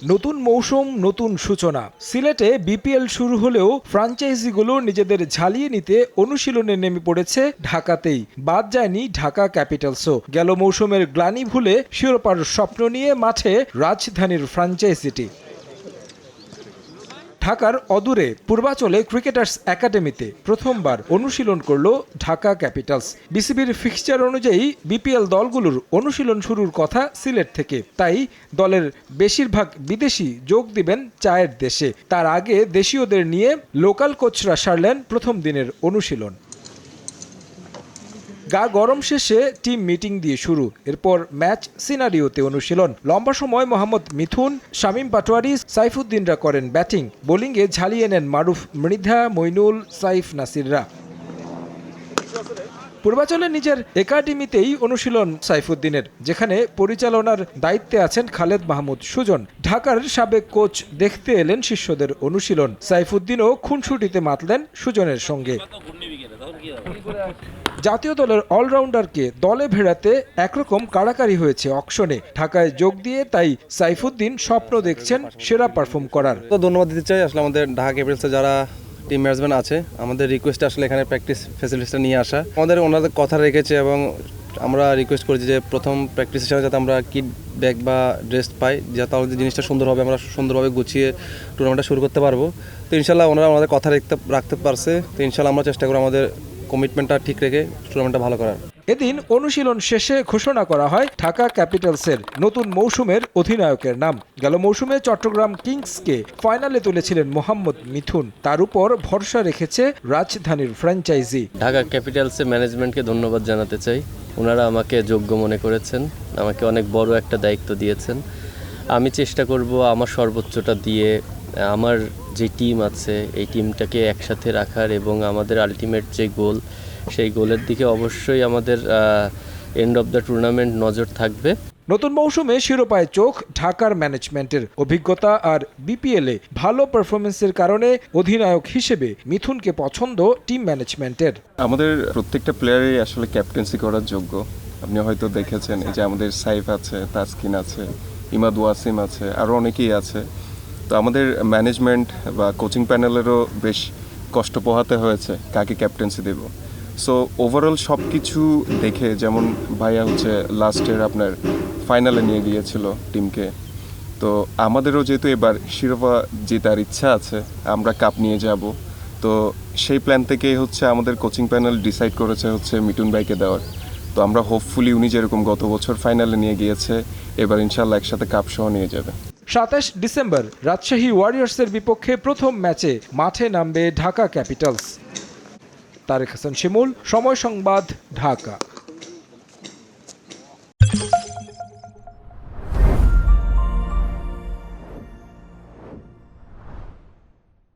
নতুন মৌসুম, নতুন সূচনা। সিলেটে বিপিএল শুরু হলেও ফ্র্যাঞ্চাইজিগুলো নিজেদের ঝালিয়ে নিতে অনুশীলনে নেমে পড়েছে ঢাকাতেই। বাদ যায়নি ঢাকা ক্যাপিটালসও। গেল মৌসুমের গ্লানি ভুলে শিরোপার স্বপ্ন নিয়ে মাঠে রাজধানীর ফ্র্যাঞ্চাইজিটি। ঢাকার অদূরে পূর্বাচলে ক্রিকেটার্স একাডেমিতে প্রথমবার অনুশীলন করল ঢাকা ক্যাপিটালস। বিসিবির ফিক্সচার অনুযায়ী বিপিএল দলগুলোর অনুশীলন শুরুর কথা সিলেট থেকে, তাই দলের বেশিরভাগ বিদেশি যোগ দিবেন চায়ের দেশে। তার আগে দেশীয়দের নিয়ে লোকাল কোচরা সারলেন প্রথম দিনের অনুশীলন। গা গরম শেষে টিম মিটিং দিয়ে শুরু, এরপর ম্যাচ সিনারিওতে অনুশীলন। লম্বা সময় মোহাম্মদ মিথুন, শামীম পাটোয়ারি, সাইফুদ্দিনরা করেন ব্যাটিং। বোলিংয়ে ঝালিয়ে নেন মারুফ, মৃধা, মইনুল, সাইফ নাসিররা। পূর্বাচলে নিজের একাডেমিতেই অনুশীলন সাইফুদ্দিনের, যেখানে পরিচালনার দায়িত্বে আছেন খালেদ মাহমুদ সুজন। ঢাকার সাবেক কোচ দেখতে এলেন শিষ্যদের অনুশীলন। সাইফুদ্দিনও খুনসুটিতে মাতলেন সুজনের সঙ্গে। জাতীয় দলের অলরাউন্ডারকে দলে ভেড়াতে একরকম কাড়াকাড়ি হয়েছে অকশনে। ঢাকায় যোগ দিয়ে তাই সাইফুদ্দিন স্বপ্ন দেখছেন সেরা পারফর্ম করার। ধন্যবাদ দিতে চাই আসলে আমাদের ঢাকা ক্যাপিটালসে যারা টিম ম্যানেজমেন্ট আছে, আমাদের রিকোয়েস্ট আসলে এখানে প্র্যাকটিস ফ্যাসিলিটিসটা নিয়ে আসা। ওনাদের কথা রেখেছে এবং আমরা রিকোয়েস্ট করেছি যে প্রথম প্র্যাকটিস হিসাবে যাতে আমরা কিট ব্যাগ বা ড্রেস পাই, যাতে আমাদের জিনিসটা সুন্দর হবে, আমরা সুন্দরভাবে গুছিয়ে টুর্নামেন্টটা শুরু করতে পারবো। তো ইনশাল্লাহ ওনারা আমাদের কথা রাখতে পারছে। তো ইনশাল্লাহ আমরা চেষ্টা করব আমাদের কমিটমেন্টটা ঠিক রেখে টুর্নামেন্টটা ভালো করার। এদিন অনুশীলন শেষে ঘোষণা করা হয় ঢাকা ক্যাপিটালসের নতুন মৌসুমের অধিনায়কের নাম। গেল মৌসুমে চট্টগ্রাম কিংসকে ফাইনালে তুলেছিলেন মোহাম্মদ মিথুন। তার উপর ভরসা রেখেছে রাজধানীর ফ্র্যাঞ্চাইজি। ঢাকা ক্যাপিটালসের ম্যানেজমেন্টকে ধন্যবাদ জানাতে চাই। ওনারা আমাকে যোগ্য মনে করেছেন, আমাকে অনেক বড় একটা দায়িত্ব দিয়েছেন। আমি চেষ্টা করব আমার সর্বোচ্চটা দিয়ে আমার যে টিম আছে এই টিমটাকে একসাথে রাখার এবং আমাদের আলটিমেট যে গোল, সেই গোলের দিকে অবশ্যই আমাদের এন্ড অফ দ্য টুর্নামেন্ট নজর থাকবে। নতুন মৌসুমে শিরোপায় চোখ ঢাকার ম্যানেজমেন্টের। অভিজ্ঞতা আর বিপিএলে ভালো পারফরমেন্সের কারণে অধিনায়ক হিসেবে মিথুনকে পছন্দ টিম ম্যানেজমেন্টের। আমাদের প্রত্যেকটা প্লেয়ারই আসলে ক্যাপ্টেন্সি করার যোগ্য। আপনি হয়তো দেখেছেন এই যে আমাদের সাইফ আছে, তাসকিন আছে, ইমাদ ওয়াসিম আছে, আরও অনেকেই আছে। তো আমাদের ম্যানেজমেন্ট বা কোচিং প্যানেলেরও বেশ কষ্ট পোহাতে হয়েছে কাকে ক্যাপ্টেন্সি দেব। সো ওভারঅল সব কিছু দেখে, যেমন ভাইয়া হচ্ছে লাস্ট ইয়ার আপনার ফাইনালে নিয়ে গিয়েছিল টিমকে, তো আমাদেরও যেহেতু এবার শিরোপা জেতার ইচ্ছা আছে, আমরা কাপ নিয়ে যাব। তো সেই প্ল্যান থেকেই হচ্ছে আমাদের কোচিং প্যানেল ডিসাইড করেছে হচ্ছে মিঠুন ভাইকে দেওয়ার। তো আমরা হোপফুলি উনি যেরকম গত বছর ফাইনালে নিয়ে গিয়েছে, এবার ইনশাল্লাহ একসাথে কাপ সহ নিয়ে যাবে। 27 ডিসেম্বর রাজশাহী ওয়ারিয়র্সের বিপক্ষে প্রথম ম্যাচে মাঠে নামবে ঢাকা ক্যাপিটালস। তারেক হাসান শিমুল, সময় সংবাদ, ঢাকা।